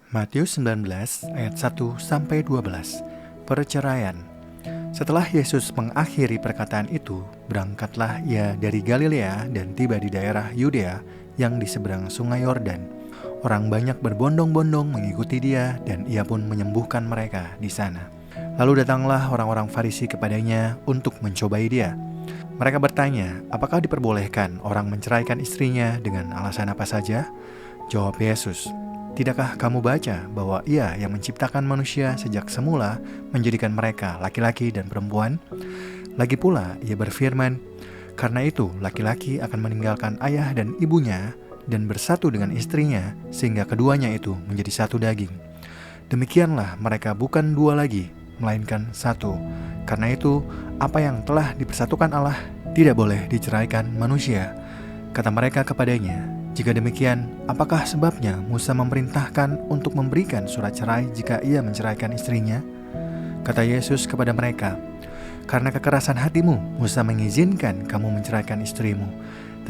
Matius 19 ayat 1-12. Perceraian. Setelah Yesus mengakhiri perkataan itu, berangkatlah ia dari Galilea dan tiba di daerah Yudea yang di seberang sungai Yordan. Orang banyak berbondong-bondong mengikuti dia dan ia pun menyembuhkan mereka di sana. Lalu datanglah orang-orang Farisi kepadanya untuk mencobai dia. Mereka bertanya, apakah diperbolehkan orang menceraikan istrinya dengan alasan apa saja? Jawab Yesus, tidakkah kamu baca bahwa Ia yang menciptakan manusia sejak semula menjadikan mereka laki-laki dan perempuan? Lagi pula Ia berfirman, karena itu laki-laki akan meninggalkan ayah dan ibunya dan bersatu dengan istrinya sehingga keduanya itu menjadi satu daging. Demikianlah mereka bukan dua lagi, melainkan satu. Karena itu apa yang telah dipersatukan Allah tidak boleh diceraikan manusia. Kata mereka kepadanya, jika demikian, apakah sebabnya Musa memerintahkan untuk memberikan surat cerai jika ia menceraikan istrinya? Kata Yesus kepada mereka, karena kekerasan hatimu, Musa mengizinkan kamu menceraikan istrimu.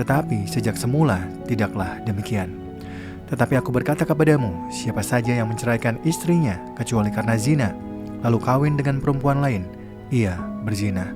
Tetapi sejak semula tidaklah demikian. Tetapi aku berkata kepadamu, siapa saja yang menceraikan istrinya kecuali karena zina, lalu kawin dengan perempuan lain, ia berzina.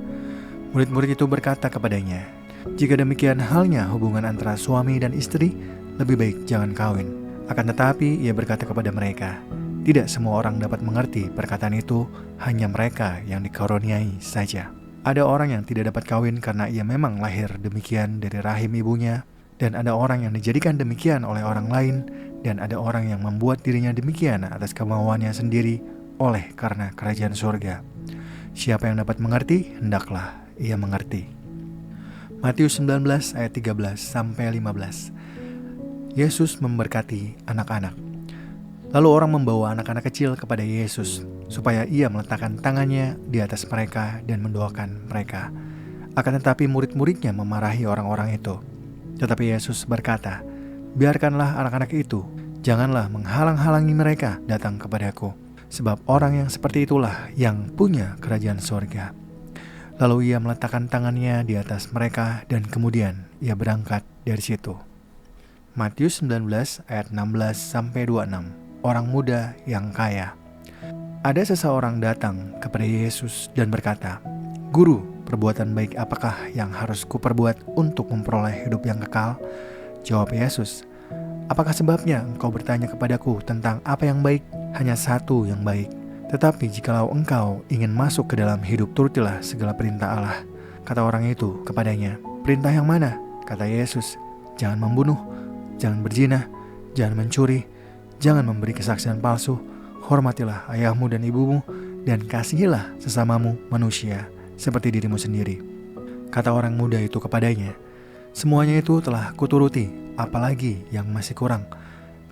Murid-murid itu berkata kepadanya, jika demikian halnya hubungan antara suami dan istri, lebih baik jangan kawin. Akan tetapi ia berkata kepada mereka, tidak semua orang dapat mengerti perkataan itu, hanya mereka yang dikaruniai saja. Ada orang yang tidak dapat kawin karena ia memang lahir demikian dari rahim ibunya, dan ada orang yang dijadikan demikian oleh orang lain, dan ada orang yang membuat dirinya demikian atas kemauannya sendiri oleh karena kerajaan surga. Siapa yang dapat mengerti, hendaklah ia mengerti. Matius 19 ayat 13-15. Yesus memberkati anak-anak. Lalu orang membawa anak-anak kecil kepada Yesus supaya ia meletakkan tangannya di atas mereka dan mendoakan mereka. Akan tetapi murid-muridnya memarahi orang-orang itu. Tetapi Yesus berkata, biarkanlah anak-anak itu, janganlah menghalang-halangi mereka datang kepadaku, sebab orang yang seperti itulah yang punya kerajaan surga. Lalu ia meletakkan tangannya di atas mereka dan kemudian ia berangkat dari situ. Matius 19 ayat 16-26. Orang muda yang kaya. Ada seseorang datang kepada Yesus dan berkata, Guru, perbuatan baik apakah yang harus kuperbuat untuk memperoleh hidup yang kekal? Jawab Yesus, apakah sebabnya engkau bertanya kepadaku tentang apa yang baik? Hanya satu yang baik. Tetapi jikalau engkau ingin masuk ke dalam hidup, turutilah segala perintah Allah. Kata orang itu kepadanya, perintah yang mana? Kata Yesus, jangan membunuh, jangan berzina, jangan mencuri, jangan memberi kesaksian palsu, hormatilah ayahmu dan ibumu, dan kasihilah sesamamu manusia seperti dirimu sendiri. Kata orang muda itu kepadanya, semuanya itu telah kuturuti, apalagi yang masih kurang?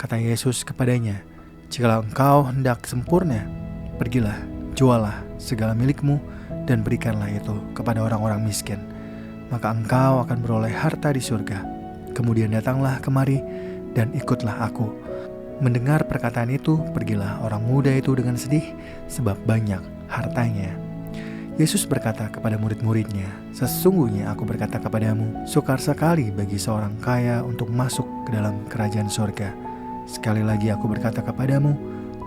Kata Yesus kepadanya, jikalau engkau hendak sempurna, pergilah, jualah segala milikmu dan berikanlah itu kepada orang-orang miskin. Maka engkau akan beroleh harta di surga. Kemudian datanglah kemari dan ikutlah aku. Mendengar perkataan itu, pergilah orang muda itu dengan sedih sebab banyak hartanya. Yesus berkata kepada murid-muridnya, sesungguhnya aku berkata kepadamu, sukar sekali bagi seorang kaya untuk masuk ke dalam kerajaan surga. Sekali lagi aku berkata kepadamu,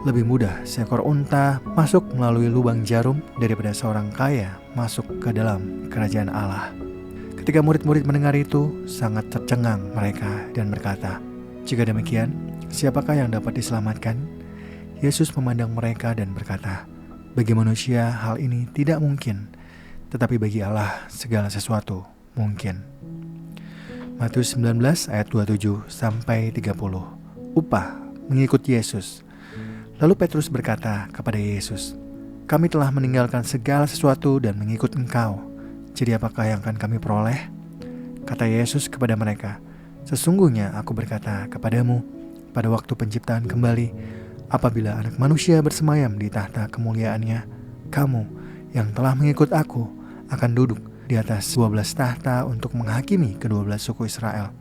lebih mudah seekor unta masuk melalui lubang jarum daripada seorang kaya masuk ke dalam kerajaan Allah. Ketika murid-murid mendengar itu, sangat tercengang mereka dan berkata, jika demikian, siapakah yang dapat diselamatkan? Yesus memandang mereka dan berkata, bagi manusia hal ini tidak mungkin, tetapi bagi Allah segala sesuatu mungkin. Matius 19 ayat 27-30. Upah mengikut Yesus. Lalu Petrus berkata kepada Yesus, kami telah meninggalkan segala sesuatu dan mengikut engkau. Jadi apakah yang akan kami peroleh? Kata Yesus kepada mereka, sesungguhnya aku berkata kepadamu, pada waktu penciptaan kembali, apabila anak manusia bersemayam di tahta kemuliaannya, kamu yang telah mengikut aku akan duduk di atas 12 tahta untuk menghakimi ke-12 suku Israel.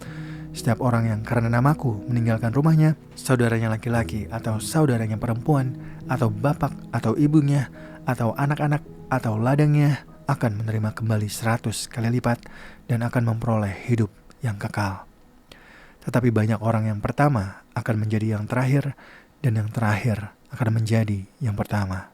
Setiap orang yang karena namaku meninggalkan rumahnya, saudaranya laki-laki atau saudaranya perempuan, atau bapak atau ibunya, atau anak-anak atau ladangnya, akan menerima kembali 100 kali lipat dan akan memperoleh hidup yang kekal. Tetapi banyak orang yang pertama akan menjadi yang terakhir, dan yang terakhir akan menjadi yang pertama.